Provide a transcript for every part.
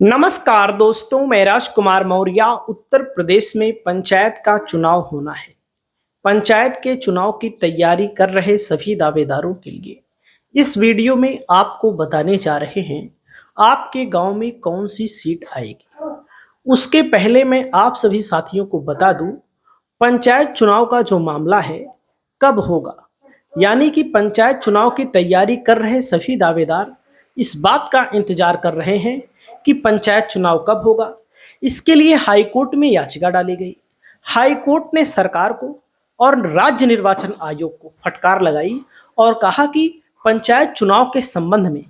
नमस्कार दोस्तों, मैं राजकुमार मौर्य। उत्तर प्रदेश में पंचायत का चुनाव होना है। पंचायत के चुनाव की तैयारी कर रहे सभी दावेदारों के लिए इस वीडियो में आपको बताने जा रहे हैं आपके गांव में कौन सी सीट आएगी। उसके पहले मैं आप सभी साथियों को बता दूं, पंचायत चुनाव का जो मामला है कब होगा, यानी कि पंचायत चुनाव की तैयारी कर रहे सभी दावेदार इस बात का इंतजार कर रहे हैं कि पंचायत चुनाव कब होगा। इसके लिए हाई कोर्ट में याचिका डाली गई। हाई कोर्ट ने सरकार को और राज्य निर्वाचन आयोग को फटकार लगाई और कहा कि पंचायत चुनाव के संबंध में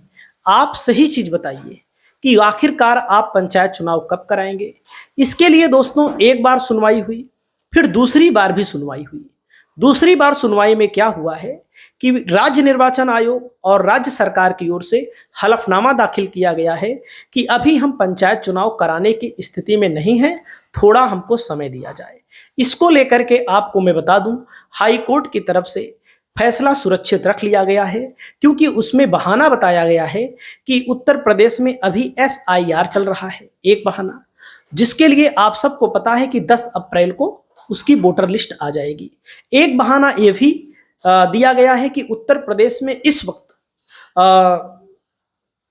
आप सही चीज बताइए कि आखिरकार आप पंचायत चुनाव कब कराएंगे। इसके लिए दोस्तों एक बार सुनवाई हुई, फिर दूसरी बार भी सुनवाई हुई। दूसरी बार सुनवाई में क्या हुआ है कि राज्य निर्वाचन आयोग और राज्य सरकार की ओर से हलफनामा दाखिल किया गया है कि अभी हम पंचायत चुनाव कराने की स्थिति में नहीं हैं, थोड़ा हमको समय दिया जाए। इसको लेकर के आपको मैं बता दूं, हाई कोर्ट की तरफ से फैसला सुरक्षित रख लिया गया है, क्योंकि उसमें बहाना बताया गया है कि उत्तर प्रदेश में अभी SIR चल रहा है। एक बहाना जिसके लिए आप सबको पता है कि 10 अप्रैल को उसकी वोटर लिस्ट आ जाएगी। एक बहाना ये भी दिया गया है कि उत्तर प्रदेश में इस वक्त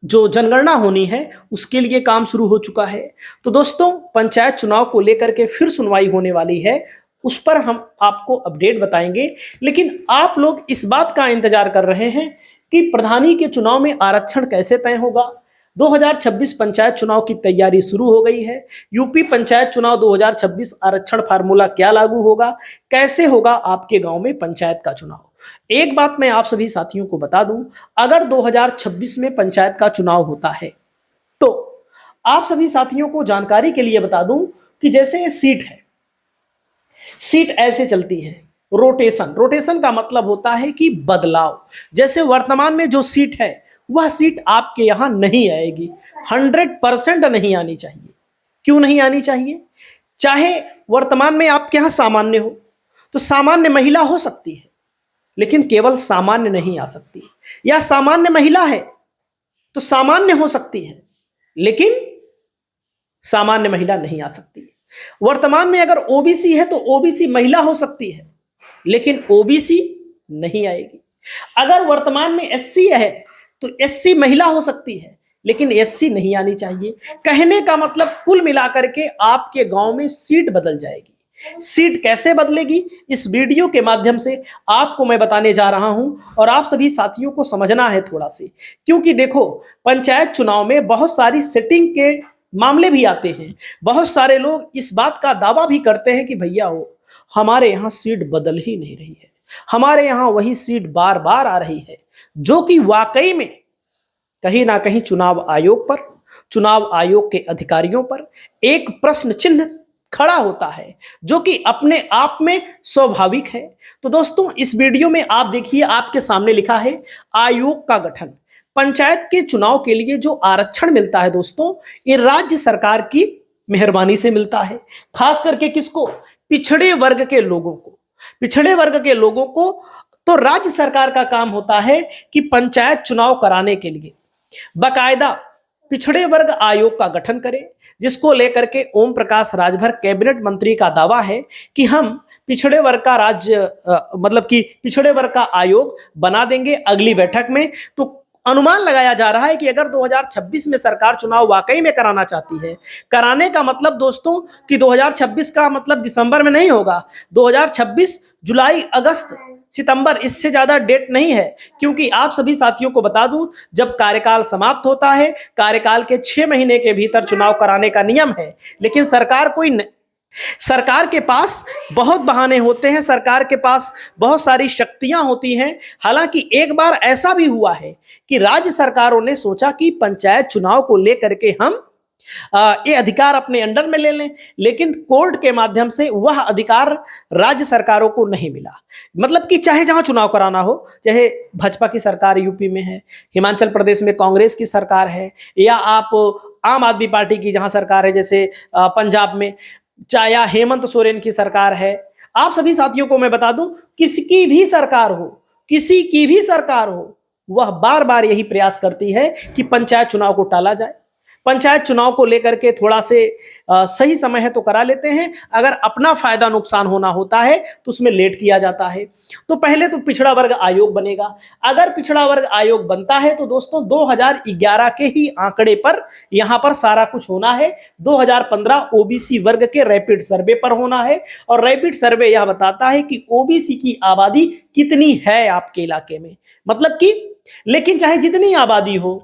जो जनगणना होनी है उसके लिए काम शुरू हो चुका है। तो दोस्तों, पंचायत चुनाव को लेकर के फिर सुनवाई होने वाली है, उस पर हम आपको अपडेट बताएंगे। लेकिन आप लोग इस बात का इंतजार कर रहे हैं कि प्रधानी के चुनाव में आरक्षण कैसे तय होगा। 2026 पंचायत चुनाव की तैयारी शुरू हो गई है। यूपी पंचायत चुनाव 2026 आरक्षण फार्मूला क्या लागू होगा, कैसे होगा आपके गांव में पंचायत का चुनाव। एक बात मैं आप सभी साथियों को बता दूं, अगर 2026 में पंचायत का चुनाव होता है तो आप सभी साथियों को जानकारी के लिए बता दूं कि जैसे ये सीट है, सीट ऐसे चलती है रोटेशन। रोटेशन का मतलब होता है कि बदलाव। जैसे वर्तमान में जो सीट है वह सीट आपके यहां नहीं आएगी, 100% नहीं आनी चाहिए। क्यों नहीं आनी चाहिए? चाहे वर्तमान में आपके यहां सामान्य हो तो सामान्य महिला हो सकती है, लेकिन केवल सामान्य नहीं आ सकती। या सामान्य महिला है तो सामान्य हो सकती है, लेकिन सामान्य महिला नहीं आ सकती। वर्तमान में अगर ओबीसी है तो ओबीसी महिला हो सकती है, लेकिन ओबीसी नहीं आएगी। अगर वर्तमान में एससी है तो एससी महिला हो सकती है, लेकिन एससी नहीं आनी चाहिए। कहने का मतलब कुल मिलाकर के आपके गांव में सीट बदल जाएगी। सीट कैसे बदलेगी, इस वीडियो के माध्यम से आपको मैं बताने जा रहा हूं और आप सभी साथियों को समझना है थोड़ा सी। क्योंकि देखो, पंचायत चुनाव में बहुत सारी सेटिंग के मामले भी आते हैं। बहुत सारे लोग इस बात का दावा भी करते हैं कि भैया हो, हमारे यहाँ सीट बदल ही नहीं रही है, हमारे यहाँ वही सीट बार बार आ रही है, जो कि वाकई में कहीं ना कहीं चुनाव आयोग पर, चुनाव आयोग के अधिकारियों पर एक प्रश्न चिन्ह खड़ा होता है, जो कि अपने आप में स्वाभाविक है। तो दोस्तों, इस वीडियो में आप देखिए, आपके सामने लिखा है आयोग का गठन। पंचायत के चुनाव के लिए जो आरक्षण मिलता है दोस्तों, ये राज्य सरकार की मेहरबानी से मिलता है। खास करके किसको? पिछड़े वर्ग के लोगों को। पिछड़े वर्ग के लोगों को तो राज्य सरकार का काम होता है कि पंचायत चुनाव कराने के लिए बकायदा पिछड़े वर्ग आयोग का गठन करे, जिसको लेकर के ओम प्रकाश राजभर कैबिनेट मंत्री का दावा है कि हम पिछड़े वर्ग का राज्य मतलब कि पिछड़े वर्ग का आयोग बना देंगे अगली बैठक में। तो अनुमान लगाया जा रहा है कि अगर 2026 में सरकार चुनाव वाकई में कराना चाहती है, कराने का मतलब दोस्तों कि 2026 का मतलब दिसंबर में नहीं होगा, 2026 जुलाई अगस्त सितंबर, इससे ज्यादा डेट नहीं है। क्योंकि आप सभी साथियों को बता दूं, जब कार्यकाल समाप्त होता है, कार्यकाल के 6 महीने के भीतर चुनाव कराने का नियम है, लेकिन सरकार के पास बहुत बहाने होते हैं, सरकार के पास बहुत सारी शक्तियां होती हैं। हालांकि एक बार ऐसा भी हुआ है कि राज्य सरकारों ने सोचा कि पंचायत चुनाव को लेकर के हम ये अधिकार अपने अंडर में ले लें, लेकिन कोर्ट के माध्यम से वह अधिकार राज्य सरकारों को नहीं मिला। मतलब कि चाहे जहां चुनाव कराना हो, चाहे भाजपा की सरकार यूपी में है, हिमाचल प्रदेश में कांग्रेस की सरकार है, या आप आम आदमी पार्टी की जहां सरकार है, जैसे पंजाब में चाहे हेमंत सोरेन की सरकार है। आप सभी साथियों को मैं बता दूं, किसकी भी सरकार हो, किसी की भी सरकार हो, वह बार बार यही प्रयास करती है कि पंचायत चुनाव को टाला जाए, पंचायत चुनाव को लेकर के थोड़ा से सही समय है तो करा लेते हैं, अगर अपना फायदा नुकसान होना होता है तो उसमें लेट किया जाता है। तो पहले तो पिछड़ा वर्ग आयोग बनेगा। अगर पिछड़ा वर्ग आयोग बनता है तो दोस्तों 2011 के ही आंकड़े पर यहां पर सारा कुछ होना है। 2015 ओबीसी वर्ग के रैपिड सर्वे पर होना है, और रैपिड सर्वे यह बताता है कि ओबीसी की आबादी कितनी है आपके इलाके में, मतलब कि, लेकिन चाहे जितनी आबादी हो,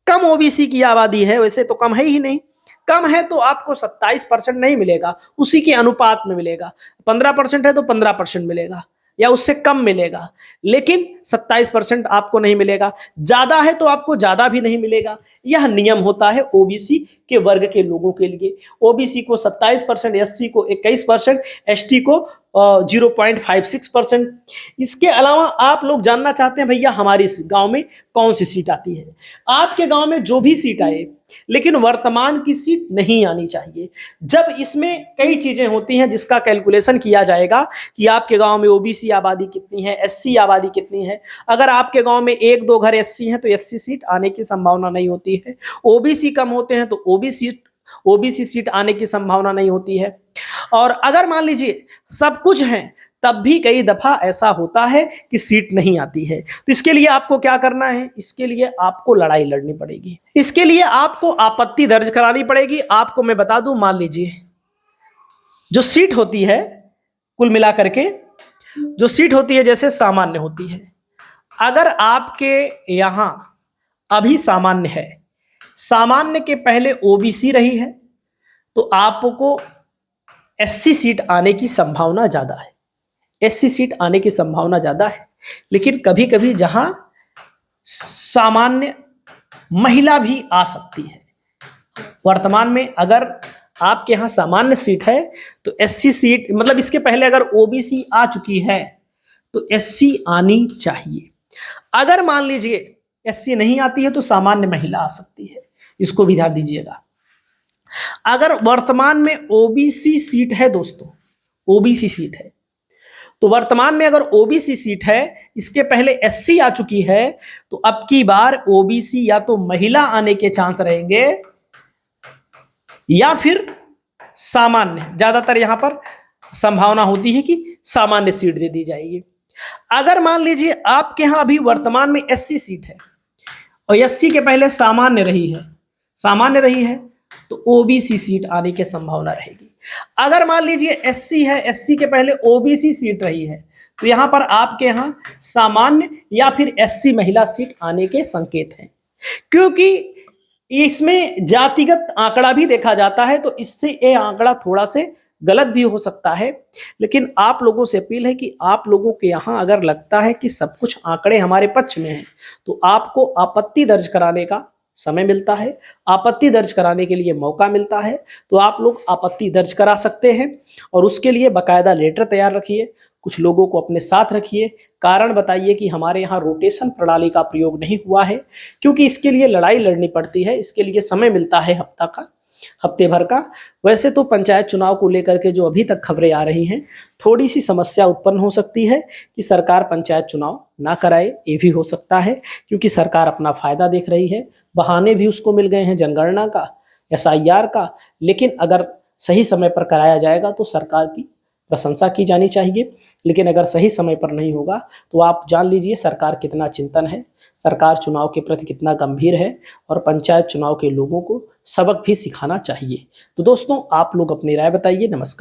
कम ओबीसी की आबादी है, वैसे तो कम है ही नहीं। कम है तो आपको 27% नहीं मिलेगा, उसी के अनुपात में मिलेगा। 15% है तो 15% मिलेगा या उससे कम मिलेगा, लेकिन 27% आपको नहीं मिलेगा। ज्यादा है तो आपको ज्यादा भी नहीं मिलेगा। यह नियम होता है ओबीसी के वर्ग के लोगों के लिए। ओबीसी को 27%, एससी को 21%, एसटी को 0.56%। इसके अलावा आप लोग जानना चाहते हैं भैया हमारे इस गांव में कौन सी सीट आती है। आपके गांव में जो भी सीट आए, लेकिन वर्तमान की सीट नहीं आनी चाहिए। जब इसमें कई चीजें होती हैं जिसका कैलकुलेशन किया जाएगा कि आपके गांव में ओबीसी आबादी कितनी है, एससी आबादी कितनी है। अगर आपके गांव में 1-2 घर एससी हैं तो एससी सीट आने की संभावना नहीं होती है। ओबीसी कम होते हैं तो ओबीसी सीट आने की संभावना नहीं होती है। और अगर मान लीजिए सब कुछ है तब भी कई दफा ऐसा होता है कि सीट नहीं आती है। तो इसके लिए आपको क्या करना है, इसके लिए आपको लड़ाई लड़नी पड़ेगी। इसके लिए आपको आपत्ति दर्ज करानी पड़ेगी। आपको मैं बता दूं, मान लीजिए जो सीट होती है, कुल मिलाकर के जो सीट होती है जैसे सामान्य होती है, अगर आपके यहां अभी सामान्य है, सामान्य के पहले ओबीसी रही है, तो आपको एससी सीट आने की संभावना ज्यादा है। एससी सीट आने की संभावना ज्यादा है। लेकिन कभी कभी जहां सामान्य महिला भी आ सकती है। वर्तमान में अगर आपके यहां सामान्य सीट है तो एससी सीट, मतलब इसके पहले अगर ओबीसी आ चुकी है तो एससी आनी चाहिए। अगर मान लीजिए एससी नहीं आती है तो सामान्य महिला आ सकती है, इसको भी ध्यान दीजिएगा। अगर वर्तमान में ओबीसी सीट है दोस्तों, ओबीसी सीट है, तो वर्तमान में अगर ओबीसी सीट है, इसके पहले एससी आ चुकी है, तो अब की बार ओबीसी या तो महिला आने के चांस रहेंगे या फिर सामान्य, ज्यादातर यहां पर संभावना होती है कि सामान्य सीट दे दी जाएगी। अगर मान लीजिए आपके यहां अभी वर्तमान में एससी सीट है और एससी के पहले सामान्य रही है तो ओबीसी सीट आने की संभावना रहेगी। अगर मान लीजिए एससी है, एससी के पहले ओबीसी सीट रही है, तो यहां पर आपके यहां सामान्य या फिर एससी महिला सीट आने के संकेत हैं। क्योंकि इसमें जातिगत आंकड़ा भी देखा जाता है, तो इससे ये आंकड़ा थोड़ा से गलत भी हो सकता है। लेकिन आप लोगों से अपील है कि आप लोगों के यहाँ अगर लगता है कि सब कुछ आंकड़े हमारे पक्ष में हैं, तो आपको आपत्ति दर्ज कराने का समय मिलता है, आपत्ति दर्ज कराने के लिए मौका मिलता है। तो आप लोग आपत्ति दर्ज करा सकते हैं और उसके लिए बाकायदा लेटर तैयार रखिए, कुछ लोगों को अपने साथ रखिए, कारण बताइए कि हमारे यहाँ रोटेशन प्रणाली का प्रयोग नहीं हुआ है, क्योंकि इसके लिए लड़ाई लड़नी पड़ती है, इसके लिए समय मिलता है हफ्ते भर का। वैसे तो पंचायत चुनाव को लेकर के जो अभी तक खबरें आ रही हैं, थोड़ी सी समस्या उत्पन्न हो सकती है कि सरकार पंचायत चुनाव ना कराए, ये भी हो सकता है, क्योंकि सरकार अपना फायदा देख रही है। बहाने भी उसको मिल गए हैं जनगणना का, एसआईआर का, लेकिन अगर सही समय पर कराया जाएगा तो सरकार की प्रशंसा की जानी चाहिए। लेकिन अगर सही समय पर नहीं होगा तो आप जान लीजिए सरकार कितना चिंतन है, सरकार चुनाव के प्रति कितना गंभीर है, और पंचायत चुनाव के लोगों को सबक भी सिखाना चाहिए। तो दोस्तों आप लोग अपनी राय बताइए। नमस्कार।